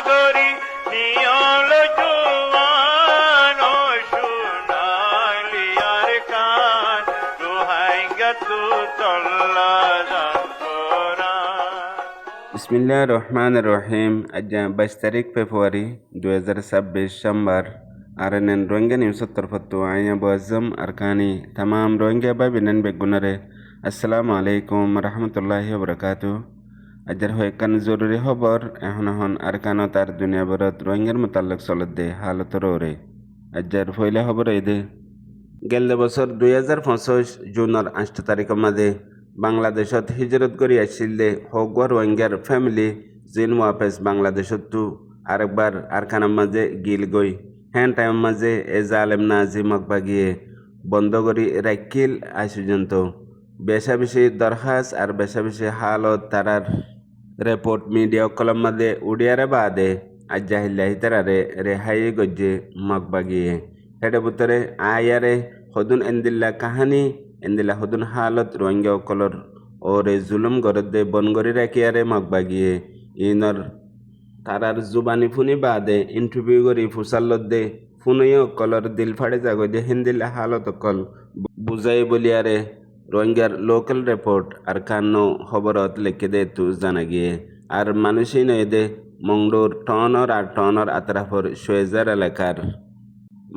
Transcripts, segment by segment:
গরি নিয়ল জুয়ান ও সোনালি আর কান দোহাই গতু চল্লা বিসমিল্লাহ রহমান রহিম। আজ 22 তারিখ ফেব্রুয়ারি 2026 সোমবার। আরেনেন রোহিঙ্গা নিউজ তরফত আইয়া বজম আরকানি तमाम রোহিঙ্গা বাবিনেন বেগুনারে আসসালামু আলাইকুম রহমতুল্লাহি ওয়া আজের হয়েকান জরুরি খবর এখন আরকানো তার দুনিয়া বরত রোহিঙ্গার মোতাল্লক চলত দে হালতর ওরে। আজের ফইলে খবর এই দে গেল বছর 2025 জুনের 8 তারিখের মাঝে বাংলাদেশত হিজরত করি আসছিল দে হগুয়া রোহিঙ্গার ফ্যামিলি জিন ওয়াপেস বাংলাদেশত আরেকবার আরকানার মাঝে গিল গই হ্যান টাইম মাঝে এ জালেম নাজি মকবাগিয়ে বন্ধ করি রাখিল আইসুজন্ত বেশা বেশি দরখাস্ত আর বেশা বেশি হালত তারার রিপোর্ট মিডিয়া কলম মাঝে উড়িয়ারে বাদে আজ জাহিল্লাহি তারারে রেহাই গজ্জে মকবাগিয়ে হেডে বুতরে আয়ারে হদুন এন্দিল্লা কাহানি এন্দিল্লা হদুন হালত রোহিঙ্গা কলর ওরে জুলুম গরদে বনগরি রাখিয়ারে মকবাগিয়ে ইনর তারার জুবানি ফুনি বাদে ইন্টারভিউ করি ফুসাল্লত দে ফুনইও কলর দিল ফাড়ে যাগো দে হিন্দিল্লা হালত কল বুঝাই বলিয়ারে রোহিঙ্গার লোকাল রিপোর্ট আর কান্নো খবরত লিখে দে তু জানা গিয়ে আর মানুষই নয় দে মংডুর টনর আর টনর আতরাফর সোয়েজার এলাকার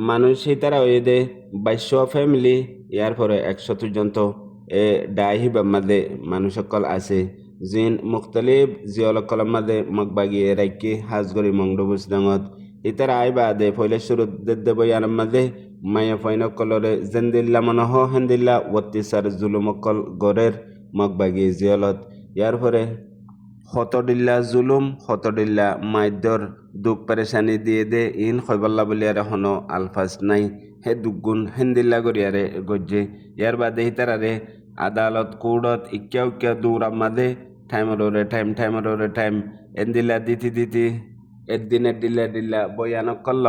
মানুষই তারা ওই দে 22 ফ্যামিলি ইয়ার পরে 100 পর্যন্ত এ ডাহি বাম্মাদে মানুষ সকল আছে জিন মুখতলিফ জিয়লকল মাদে মকবাগিয়ে রাইকি হাজগরি মংডু বুসদাঙত ইতার আই বাদে ফইলে শুরু দে বয়ান মাদে মায়া ফইন কলরে জেন্দিল্লা মনহ হেন্দিল্লা ওয়াত্তিসার জুলুমকল গরের মকবাগি জিয়লত ইয়ার পরে হতডিল্লা জুলুম হতডিল্লা মাইদর দুঃখ পেরেশানি দিয়ে দে ইন খৈবল্লা বলিয়ারে হন আলফাজ নাই হে দুগুণ হেন্দিল্লা গরিয়ারে গজ্জে ইয়ার বাদে হিতারারে আদালত কোর্টত ইক্কা দৌড়া মাদে টাইমরে টাইম এন্দিল্লা দিতি একদিনে ডিল্লা বয়ান কল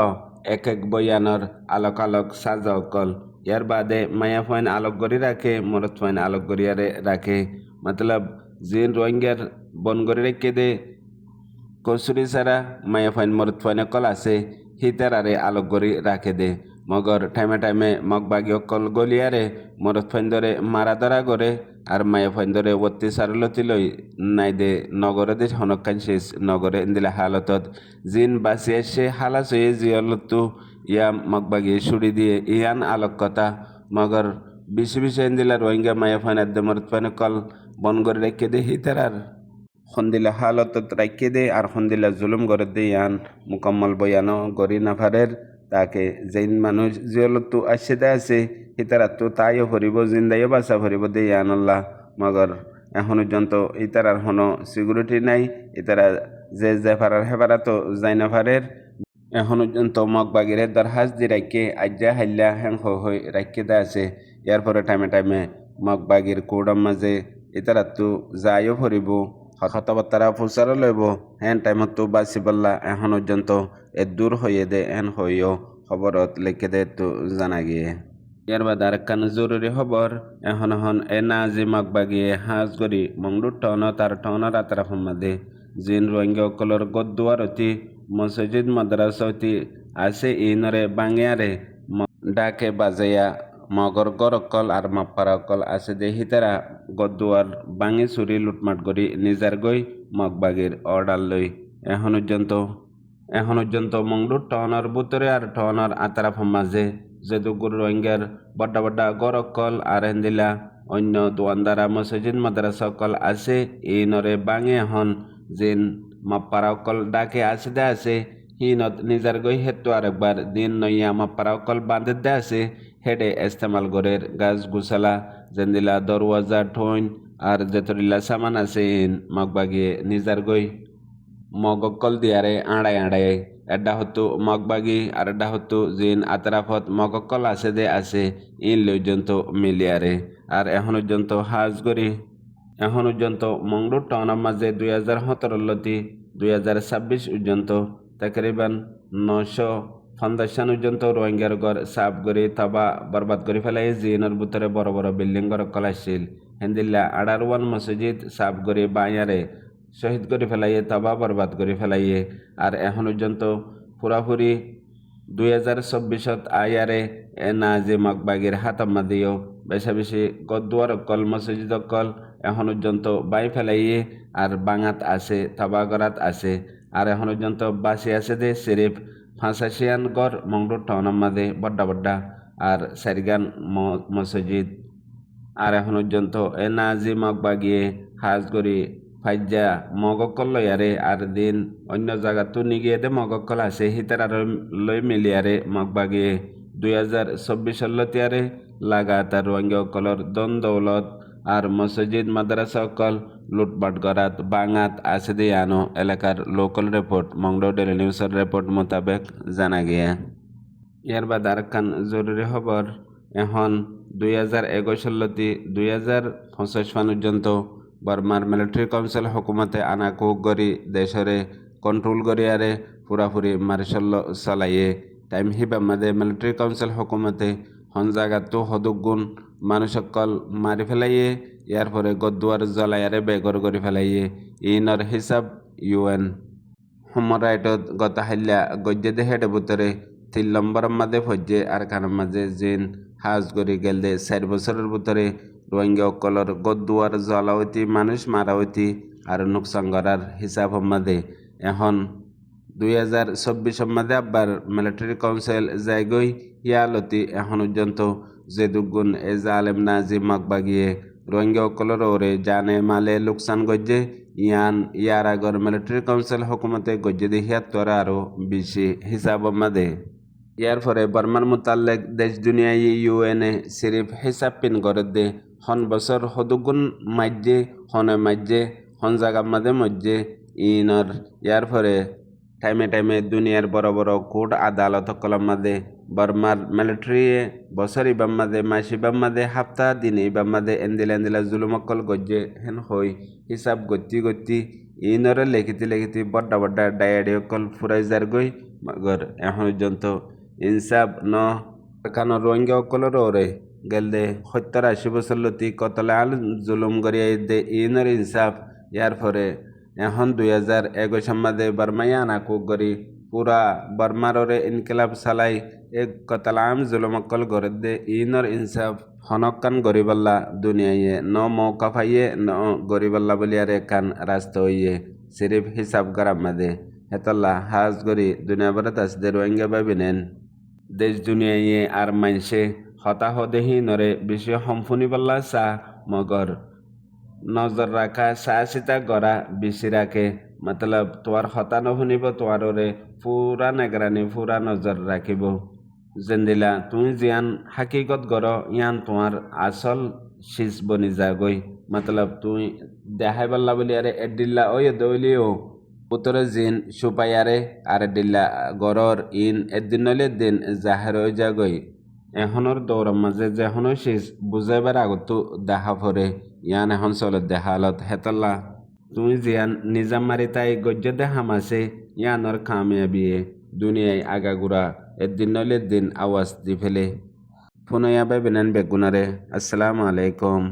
এক বয়ানর আলোক সাজা কল ইয়ার বাদে মায়া ফাইন আলোক গড়ি রাখে মরত ফাইন আলোক গড়িয়ারে রাখে মতলব জিন রোহিঙ্গার বন গড়ি রেখে দে কসুরি সারা মায়া ফাইন মরত ফাইনে কল আছে হিতারারে আলোক গড়ি রাখে দে মগর টাইমে মগবাগি কল গলিয়ারে মরত ফাইন ধরে মারা ধরা করে আর মায়া ফাইন ধরে অতি সারলতি লই নাই দে নগরে দে হনকান শেষ নগরে ইন্দিলা হালতত জিন বাসি এসে হালাস হয়ে জিয়লতু ইয়া মগবাগি সুড়ি দিয়ে ইয়ান আলোক কথা মগর বেশি ইন্দিলা রোহিঙ্গা মায়া ফাইন আদে মরত ফাইনে কল বন করে রেখে দে হিতারার খন্দিলা হালতত রাখে দে আর খন্দিলা জুলুম করে দে ইয়ান মুকম্মল বয়ানো গরি নাফারের তাকে যেইন মানুষ জিয়লতু আসে দে আছে ইতারাতো তাইও ভরিব জিন্দাইও বাসা ভরিব দে ইয়ানল্লাহ মগর এখন পর্যন্ত ইতারার হনো সিকিউরিটি নাই ইতারা যে ফারার হেফারা তো যাই না ফারের এখন পর্যন্ত মগবাগিরে দরখাস্ত দি রাখে আজ্জা হাল্লা হ্যাং হই রাখে দে আছে ইয়ার পরে টাইমে মগবাগির কোডম মাঝে ইতারাতো যাইও ভরিব কথাবার্তা ফুসার লইব হেন টাইমত বাসি বললা এখন পর্যন্ত এ দূর হইয়ে দে এন হইও খবরত লিখে দে তো জানা গিয়ে ইয়ার বাদ আর কান জরুরি খবর এখন এ নাজি মকবাগিয়ে হাজ করি মংডু টনৰ আতরা সম্মাদে জিন রোহিঙ্গা কলর গদ্দুয়ার অতি মসজিদ মাদ্রাসা অতি আছে ইনরে বাঙিয়ারে ডাকে বাজাইয়া মগর গরকল আর মাপ্পারকল আছে দে হিতারা গদ্দুয়ার বাঙি চুরি লুটমাট করি নিজার গই মগবাগির অর্ডার লই এখন পর্যন্ত মংডু টনৰ বুতরে আর টনৰ আতরাফ মাঝে যেদুগুর রোহিঙ্গার বড্ডা গরকল আর হেন্দিলা অন্য দোয়ানদারা মসজিদ মাদ্রাসা কল আছে ইনরে বাঙে হন জিন মাপ্পারাকল ডাকে আছে দে আছে হিনত নিজার গই হেতু আরেকবার দিন নইয়া মাপ্পারাকল বাঁধে দে আছে হেডে ইস্তেমাল গরের গাছ গুছালা জেন্দিলা দরওয়াজা ঠোন আর যেতরিল্লা সামান আছে ইন মগবাগিয়ে নিজার গই মগকল দিয়ারে আড়াই এডা হতো মগবাগি আর এডা হতো জিন আতরাফত মগকল আছে দে আছে ইন পর্যন্ত মিলিয়ারে আর এখন পর্যন্ত হাজ করি এখন পর্যন্ত মংডু টাউনের মাঝে 2017 লতি 2026 পর্যন্ত তাকরিবান 950 পর্যন্ত রোহিঙ্গার ঘর সাফ করে তাবা বরবাদ করে ফেলাই জিনের ভিতরে বড় বিল্ডিং ঘর কলাইছিল হেন্দিল্লা আড়ারওয়ান মসজিদ সাফ করে বায়ারে শহীদ করে ফেলাইয়ে, তবাহ বরবাদ করে ফেলাইয়ে। আর এখন পর্যন্ত পুরাপুরি 2024 আয়ারে নাজি মকবাগির হাতাম্মা দিও বেশা বেশি গদ্দুয়ার অকল মসজিদ অকল এখন পর্যন্ত বাই ফেলাইয়ে। আর বাঙাত আছে, তবাগরাত আছে। আর এখন পর্যন্ত বাসি আছে দে সিরিফ 85 গড় মংডুর টাউনাম্মা দে বড্ডা বড্ডা আর সারিগান মসজিদ। আর এখন পর্যন্ত নাজি মকবাগিয়ে হাজ করি ফাইজা মগকল লয়ারে আর দিন অন্য জায়গা তো নিগিয়ে দে মগকল আছে হিতার আর লই মিলিয়ারে মগবাগিয়ে 2024 লতিয়ারে লাগাতার রোহিঙ্গা অকলর দন দৌলত আর মসজিদ মাদ্রাসা অকল লুটপাট করাত বাঙাত আছে দিয়ে আনো এলাকার লোকাল রিপোর্ট মংডো ডেলি নিউজের রিপোর্ট মোতাবেক জানা গিয়া। ইয়ার বাদ আর খান জরুরি খবর এখন 2021 লতি 2025 পর্যন্ত বর্মার মিলিটারি কাউন্সিল হুকুমতে আনা কুক গরি দেশরে কন্ট্রোল করিয়ারে পুরাপুরি মার্শাল চালাইয়ে টাইম হিবামাদে মিলিটারি কাউন্সিল হুকুমতে হন জায়গাতো হদুগুণ মানুষকল মারি ফেলাইয়ে। ইয়ার পরে গদ্দুয়ার জ্বলাইয়ারে বেগর করে ফেলাইয়ে। ইনর হিসাব UN হুমান রাইটত গত হাল্লা গজ্জে দেহেডে ভিতরে 3 নম্বর মাঝে ফজ্জে আর খানের মাঝে জিন হাজ করি গেল দে 4 বছরের ভিতরে রোহিঙ্গা অকলর গদ্দুয়ার জ্বলা হইতি মানুষ মারা হইতি আর নুকসান করার হিসাব মাঝে এখন 2024 মাঝে আবার মিলিটারি কাউন্সিল যাইগই ইয়ালতি এখন পর্যন্ত যে দুগুণ এ জালেম নাজি মকবাগিয়ে রোহিঙ্গা অকলর ওরে জানে মালে লোকসান গজ্জে ইয়ার আগর মিলিটারি কাউন্সিল হুকুমতে গজ্জে দিয়ে ৭৬ আরও বেশি হিসাব মাঝে। ইয়ার পরে বর্মার মোতালেক দেশ দুনিয়ায় UN সিরিফ হিসাব পিন করে দে হন বছর হদুগুণ মাঝে হনে মাঝে হন জায়গা মাঝে মধ্যে ইনর। ইয়ার পরে টাইমে টাইমে দুনিয়ার বড় বড় কোর্ট আদালত কলম মাঝে বর্মার মিলিটারি বছর ইবাম মাঝে মাস ইবাম মাঝে হাপ্তা দিন ইবাম মাঝে এন্দিলা জুলুমকল গজ্জে হেন হই হিসাব গতি ইনরে লেখিতি বড্ডা বড্ডা ডায়াডি অকল ফুরাই যার গই মগর এখন পর্যন্ত ইনসাফ ন কানো রোহিঙ্গা অকলর ওরে গেল দে 70-80 বছর লতি কতলে আল জুলুম করিয়াই দে ইনর ইনসাফ। ইয়ার পরে এখন 2021 মাঝে বর্মাইয়া আনা কুক করি পুরা বর্মারে ইনকিলাব চালাই এক কতলাম জুলুমকল করে দে ইনর ইনসাফ হনকান গরিবাল্লা দুনিয়ায় ন মৌকা পাইয়ে ন গরিবাল্লা বলিয়ারে কান রাস্তা হইয়ে সিরিফ হিসাব করার মাঝে হেতল্লা হাজ করি দুনিয়া বারাত আসতে রোহিঙ্গা ভাবিনেন দেশ দুনিয়ায় আর মানসে হতাহ দেহি নরে বিষয় সম্ফুনি পাল্লা চা মগর নজর রাখা চা চিতা গড়া বেশি রাখে মতলব তোমার হতা নশুনিব তোমারে পুরা নেগরানি পুরা নজর রাখিব যেন্দিলা তুমি জিয়ান হাকিকত গড় ইয়ান তোমার আসল শীষ বনি যাগৈ মতলব তুমি দেখাই পাল্লা বলি আরে এডিল্লা ওই দৌলিও উত্তরে জিন সুপাইয়ারে আর ডিল্লা গড়র ইন এদিন নলে দিন জাহের হয়ে যাগৈ এখনের দৌড়ের মাঝে যেখনো শীষ বুঝাইবার আগতো দেখা পরে ইয়ান এখন চলত দেখালত হেতল্লা তুমি জিয়ান নিজাম মারি তাই গজ্য দেখা মাসে ইয়ানর কামিয়াবিয়ে দুনিয়ায় আগাগুড়া এদিন নলে দিন আওয়াজ দি ফেলে ফোনয়া বেবেনেন বেগুনারে। আসসালামু আলাইকুম।